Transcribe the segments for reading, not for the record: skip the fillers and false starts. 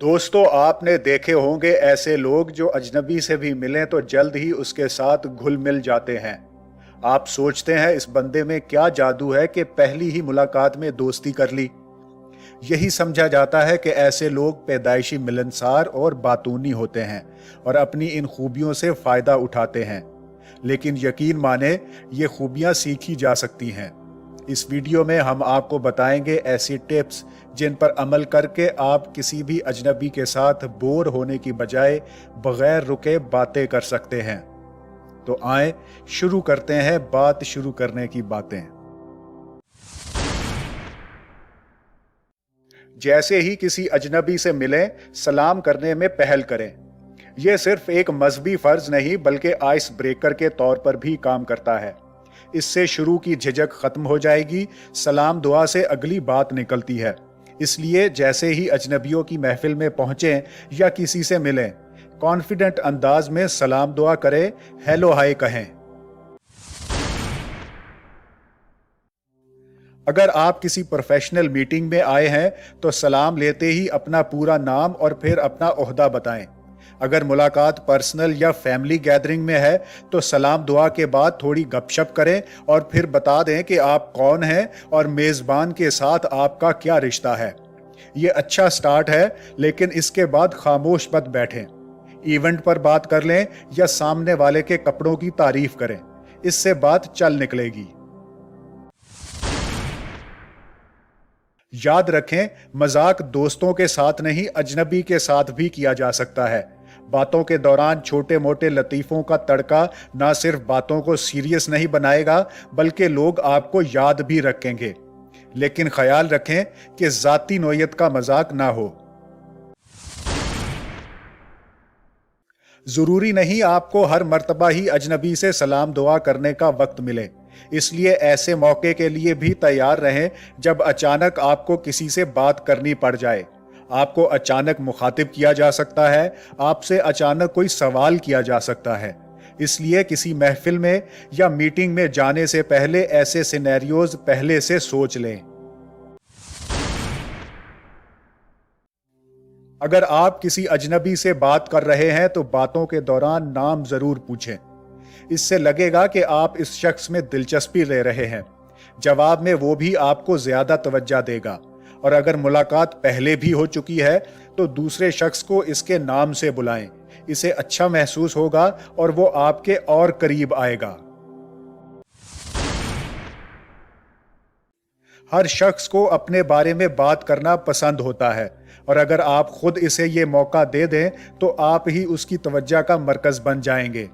दोस्तों, आपने देखे होंगे ऐसे लोग जो अजनबी से भी मिलें तो जल्द ही उसके साथ घुल मिल जाते हैं। आप सोचते हैं इस बंदे में क्या जादू है कि पहली ही मुलाकात में दोस्ती कर ली। यही समझा जाता है कि ऐसे लोग पैदाइशी मिलनसार और बातूनी होते हैं और अपनी इन खूबियों से फायदा उठाते हैं। लेकिन यकीन माने, ये खूबियां सीखी जा सकती हैं। इस वीडियो में हम आपको बताएंगे ऐसी टिप्स जिन पर अमल करके आप किसी भी अजनबी के साथ बोर होने की बजाय बगैर रुके बातें कर सकते हैं। तो आए शुरू करते हैं बात शुरू करने की बातें। जैसे ही किसी अजनबी से मिलें, सलाम करने में पहल करें। यह सिर्फ एक मजहबी फर्ज नहीं बल्कि आइस ब्रेकर के तौर पर भी काम करता है। इससे शुरू की झिझक खत्म हो जाएगी। सलाम दुआ से अगली बात निकलती है। इसलिए जैसे ही अजनबियों की महफिल में पहुंचें या किसी से मिलें, कॉन्फिडेंट अंदाज में सलाम दुआ करें, हेलो हाय कहें। अगर आप किसी प्रोफेशनल मीटिंग में आए हैं तो सलाम लेते ही अपना पूरा नाम और फिर अपना ओहदा बताएं। अगर मुलाकात पर्सनल या फैमिली गैदरिंग में है तो सलाम दुआ के बाद थोड़ी गपशप करें और फिर बता दें कि आप कौन हैं और मेज़बान के साथ आपका क्या रिश्ता है। ये अच्छा स्टार्ट है, लेकिन इसके बाद खामोश मत बैठें। इवेंट पर बात कर लें या सामने वाले के कपड़ों की तारीफ करें, इससे बात चल निकलेगी। याद रखें, मजाक दोस्तों के साथ नहीं अजनबी के साथ भी किया जा सकता है। बातों के दौरान छोटे मोटे लतीफों का तड़का ना सिर्फ बातों को सीरियस नहीं बनाएगा बल्कि लोग आपको याद भी रखेंगे। लेकिन ख्याल रखें कि जाती नोयत का मजाक ना हो। जरूरी नहीं आपको हर मर्तबा ही अजनबी से सलाम दुआ करने का वक्त मिले। इसलिए ऐसे मौके के लिए भी तैयार रहें जब अचानक आपको किसी से बात करनी पड़ जाए। आपको अचानक मुखातिब किया जा सकता है, आपसे अचानक कोई सवाल किया जा सकता है। इसलिए किसी महफिल में या मीटिंग में जाने से पहले ऐसे सिनेरियोज पहले से सोच लें। अगर आप किसी अजनबी से बात कर रहे हैं तो बातों के दौरान नाम जरूर पूछें। इससे लगेगा कि आप इस शख्स में दिलचस्पी ले रहे हैं। जवाब में वो भी आपको ज्यादा तवज्जो देगा। और अगर मुलाकात पहले भी हो चुकी है तो दूसरे शख्स को इसके नाम से बुलाएं। इसे अच्छा महसूस होगा और वो आपके और करीब आएगा। हर शख्स को अपने बारे में बात करना पसंद होता है और अगर आप खुद इसे ये मौका दे दें तो आप ही उसकी तवज्जो का मरकज बन जाएंगे।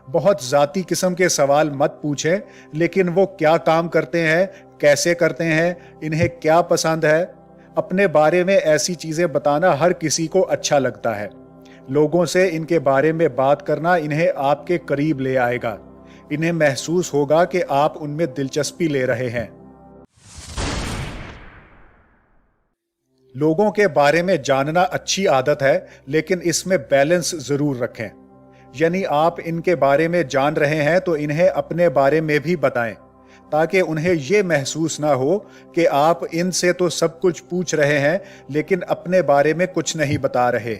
बहुत जाती किस्म के सवाल मत पूछें, लेकिन वो क्या काम करते हैं, कैसे करते हैं, इन्हें क्या पसंद है। अपने बारे में ऐसी चीजें बताना हर किसी को अच्छा लगता है। लोगों से इनके बारे में बात करना इन्हें आपके करीब ले आएगा। इन्हें महसूस होगा कि आप उनमें दिलचस्पी ले रहे हैं। लोगों के बारे में जानना अच्छी आदत है, लेकिन इसमें बैलेंस जरूर रखें। यानी आप इनके बारे में जान रहे हैं तो इन्हें अपने बारे में भी बताएं, ताकि उन्हें यह महसूस ना हो कि आप इनसे तो सब कुछ पूछ रहे हैं लेकिन अपने बारे में कुछ नहीं बता रहे।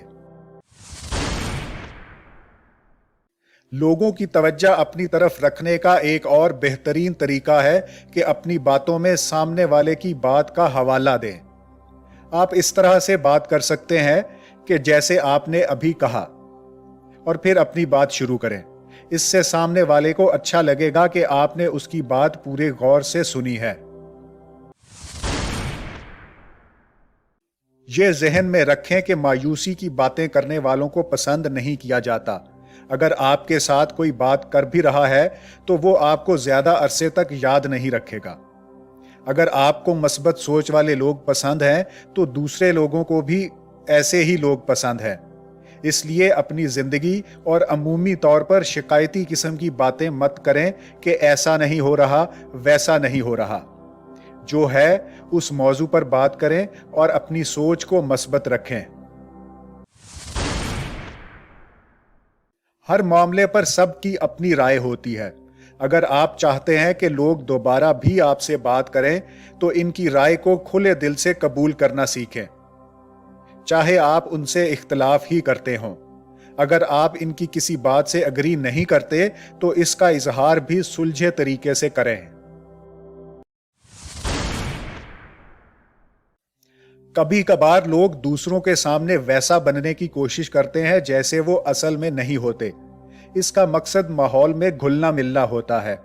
लोगों की तवज्जो अपनी तरफ रखने का एक और बेहतरीन तरीका है कि अपनी बातों में सामने वाले की बात का हवाला दें। आप इस तरह से बात कर सकते हैं कि जैसे आपने अभी कहा, और फिर अपनी बात शुरू करें। इससे सामने वाले को अच्छा लगेगा कि आपने उसकी बात पूरे गौर से सुनी है। यह जहन में रखें कि मायूसी की बातें करने वालों को पसंद नहीं किया जाता। अगर आपके साथ कोई बात कर भी रहा है तो वो आपको ज्यादा अरसे तक याद नहीं रखेगा। अगर आपको मस्बत सोच वाले लोग पसंद हैं तो दूसरे लोगों को भी ऐसे ही लोग पसंद हैं। इसलिए अपनी जिंदगी और अमूमी तौर पर शिकायती किस्म की बातें मत करें कि ऐसा नहीं हो रहा, वैसा नहीं हो रहा। जो है उस मौजू पर बात करें और अपनी सोच को मस्बत रखें। हर मामले पर सबकी अपनी राय होती है। अगर आप चाहते हैं कि लोग दोबारा भी आपसे बात करें तो इनकी राय को खुले दिल से कबूल करना सीखें। چاہے آپ ان سے اختلاف ہی کرتے ہوں۔ اگر آپ ان کی کسی بات سے اگری نہیں کرتے تو اس کا اظہار بھی سلجھے طریقے سے کریں۔ کبھی کبھار لوگ دوسروں کے سامنے ویسا بننے کی کوشش کرتے ہیں جیسے وہ اصل میں نہیں ہوتے۔ اس کا مقصد ماحول میں گھلنا ملنا ہوتا ہے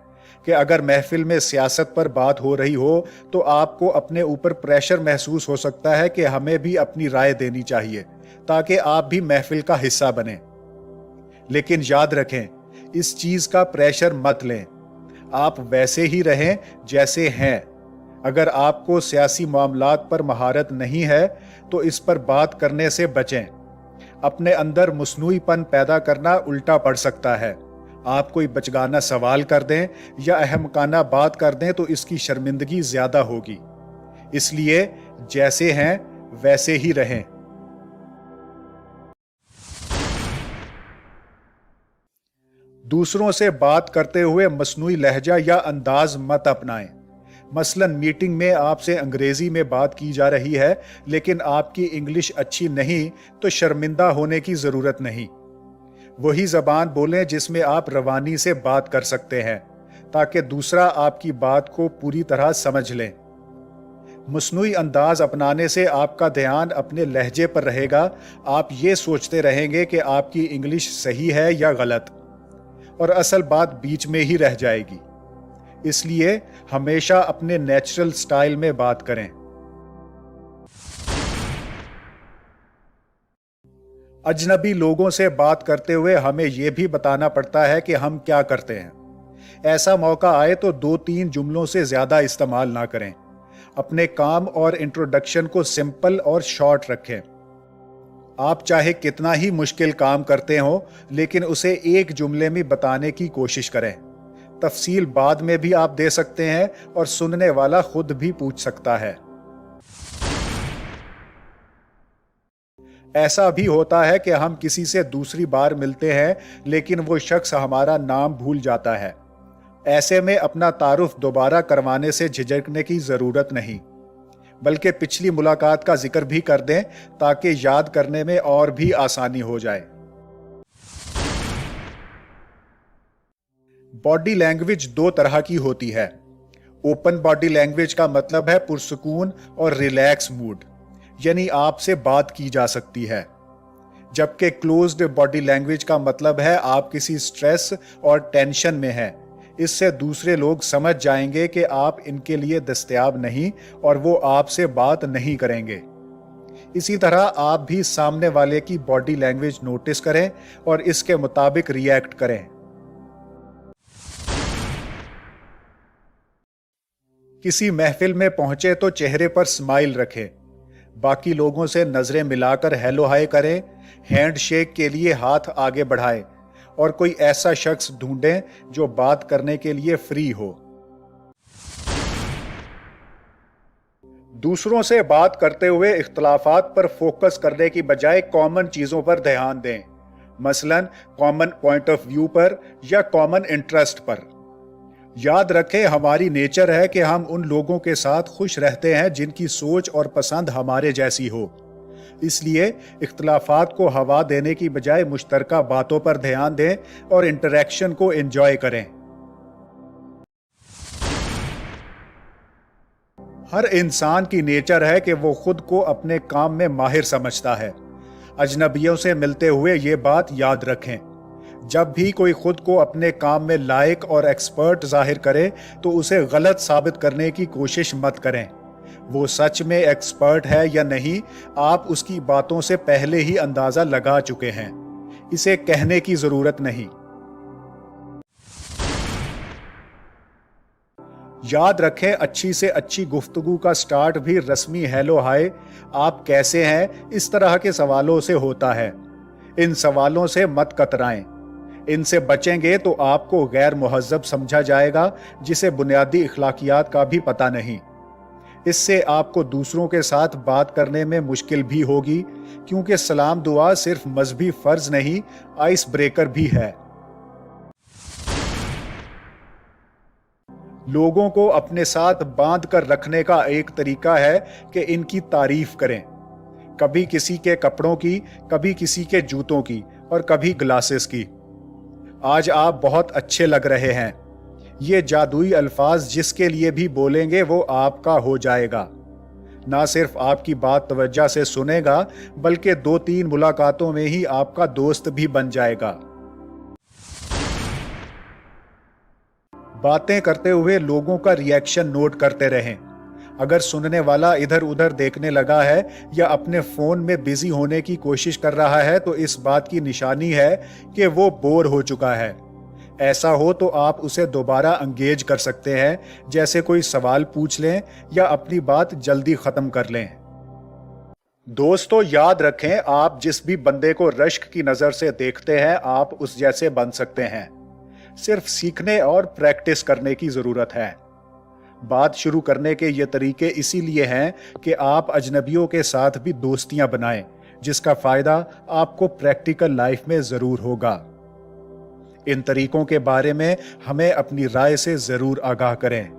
کہ اگر محفل میں سیاست پر بات ہو رہی ہو تو آپ کو اپنے اوپر پریشر محسوس ہو سکتا ہے کہ ہمیں بھی اپنی رائے دینی چاہیے تاکہ آپ بھی محفل کا حصہ بنیں۔ لیکن یاد رکھیں، اس چیز کا پریشر مت لیں۔ آپ ویسے ہی رہیں جیسے ہیں۔ اگر آپ کو سیاسی معاملات پر مہارت نہیں ہے تو اس پر بات کرنے سے بچیں۔ اپنے اندر مصنوعی پن پیدا کرنا الٹا پڑ سکتا ہے۔ آپ کوئی بچگانہ سوال کر دیں یا احمقانہ بات کر دیں تو اس کی شرمندگی زیادہ ہوگی۔ اس لیے جیسے ہیں ویسے ہی رہیں۔ دوسروں سے بات کرتے ہوئے مصنوعی لہجہ یا انداز مت اپنائیں۔ مثلاً میٹنگ میں آپ سے انگریزی میں بات کی جا رہی ہے لیکن آپ کی انگلش اچھی نہیں تو شرمندہ ہونے کی ضرورت نہیں۔ وہی زبان بولیں جس میں آپ روانی سے بات کر سکتے ہیں تاکہ دوسرا آپ کی بات کو پوری طرح سمجھ لیں۔ مصنوعی انداز اپنانے سے آپ کا دھیان اپنے لہجے پر رہے گا۔ آپ یہ سوچتے رہیں گے کہ آپ کی انگلش صحیح ہے یا غلط، اور اصل بات بیچ میں ہی رہ جائے گی۔ اس لیے ہمیشہ اپنے نیچرل سٹائل میں بات کریں۔ اجنبی لوگوں سے بات کرتے ہوئے ہمیں یہ بھی بتانا پڑتا ہے کہ ہم کیا کرتے ہیں۔ ایسا موقع آئے تو 2-3 جملوں سے زیادہ استعمال نہ کریں۔ اپنے کام اور انٹروڈکشن کو سمپل اور شارٹ رکھیں۔ آپ چاہے کتنا ہی مشکل کام کرتے ہوں لیکن اسے ایک جملے میں بتانے کی کوشش کریں۔ تفصیل بعد میں بھی آپ دے سکتے ہیں اور سننے والا خود بھی پوچھ سکتا ہے۔ ایسا بھی ہوتا ہے کہ ہم کسی سے دوسری بار ملتے ہیں لیکن وہ شخص ہمارا نام بھول جاتا ہے۔ ایسے میں اپنا تعارف دوبارہ کروانے سے جھجکنے کی ضرورت نہیں، بلکہ پچھلی ملاقات کا ذکر بھی کر دیں تاکہ یاد کرنے میں اور بھی آسانی ہو جائے۔ باڈی لینگویج 2 طرح کی ہوتی ہے۔ اوپن باڈی لینگویج کا مطلب ہے پرسکون اور ریلیکس موڈ، یعنی آپ سے بات کی جا سکتی ہے، جبکہ کلوزڈ باڈی لینگویج کا مطلب ہے آپ کسی سٹریس اور ٹینشن میں ہیں۔ اس سے دوسرے لوگ سمجھ جائیں گے کہ آپ ان کے لیے دستیاب نہیں اور وہ آپ سے بات نہیں کریں گے۔ اسی طرح آپ بھی سامنے والے کی باڈی لینگویج نوٹس کریں اور اس کے مطابق ری ایکٹ کریں۔ کسی محفل میں پہنچے تو چہرے پر اسمائل رکھیں۔ باقی لوگوں سے نظریں ملا کر ہیلو ہائے کریں۔ ہینڈ شیک کے لیے ہاتھ آگے بڑھائیں اور کوئی ایسا شخص ڈھونڈیں جو بات کرنے کے لیے فری ہو۔ دوسروں سے بات کرتے ہوئے اختلافات پر فوکس کرنے کی بجائے کامن چیزوں پر دھیان دیں، مثلا کامن پوائنٹ آف ویو پر یا کامن انٹرسٹ پر۔ یاد رکھیں، ہماری نیچر ہے کہ ہم ان لوگوں کے ساتھ خوش رہتے ہیں جن کی سوچ اور پسند ہمارے جیسی ہو۔ اس لیے اختلافات کو ہوا دینے کی بجائے مشترکہ باتوں پر دھیان دیں اور انٹریکشن کو انجوائے کریں۔ ہر انسان کی نیچر ہے کہ وہ خود کو اپنے کام میں ماہر سمجھتا ہے۔ اجنبیوں سے ملتے ہوئے یہ بات یاد رکھیں۔ جب بھی کوئی خود کو اپنے کام میں لائق اور ایکسپرٹ ظاہر کرے تو اسے غلط ثابت کرنے کی کوشش مت کریں۔ وہ سچ میں ایکسپرٹ ہے یا نہیں، آپ اس کی باتوں سے پہلے ہی اندازہ لگا چکے ہیں۔ اسے کہنے کی ضرورت نہیں۔ یاد رکھیں، اچھی سے اچھی گفتگو کا سٹارٹ بھی رسمی ہیلو ہائے، آپ کیسے ہیں، اس طرح کے سوالوں سے ہوتا ہے۔ ان سوالوں سے مت کترائیں۔ ان سے بچیں گے تو آپ کو غیر مہذب سمجھا جائے گا جسے بنیادی اخلاقیات کا بھی پتہ نہیں۔ اس سے آپ کو دوسروں کے ساتھ بات کرنے میں مشکل بھی ہوگی، کیونکہ سلام دعا صرف مذہبی فرض نہیں، آئس بریکر بھی ہے۔ لوگوں کو اپنے ساتھ باندھ کر رکھنے کا ایک طریقہ ہے کہ ان کی تعریف کریں۔ कभी किसी के कपड़ों की, कभी किसी के जूतों की और कभी ग्लासेस की। आज आप बहुत अच्छे लग रहे हैं। ये जादुई अल्फाज जिसके लिए भी बोलेंगे वो आपका हो जाएगा। ना सिर्फ आपकी बात तवज्जो से सुनेगा बल्कि 2-3 मुलाकातों में ही आपका दोस्त भी बन जाएगा। बातें करते हुए लोगों का रिएक्शन नोट करते रहें। अगर सुनने वाला इधर उधर देखने लगा है या अपने फोन में बिजी होने की कोशिश कर रहा है तो इस बात की निशानी है कि वो बोर हो चुका है। ऐसा हो तो आप उसे दोबारा एंगेज कर सकते हैं, जैसे कोई सवाल पूछ लें या अपनी बात जल्दी खत्म कर लें। दोस्तों, याद रखें, आप जिस भी बंदे को रश्क की नजर से देखते हैं आप उस जैसे बन सकते हैं। सिर्फ सीखने और प्रैक्टिस करने की जरूरत है। बात शुरू करने के ये तरीके इसीलिए हैं कि आप अजनबियों के साथ भी दोस्तियां बनाएं, जिसका फायदा आपको प्रैक्टिकल लाइफ में जरूर होगा। इन तरीकों के बारे में हमें अपनी राय से जरूर आगाह करें।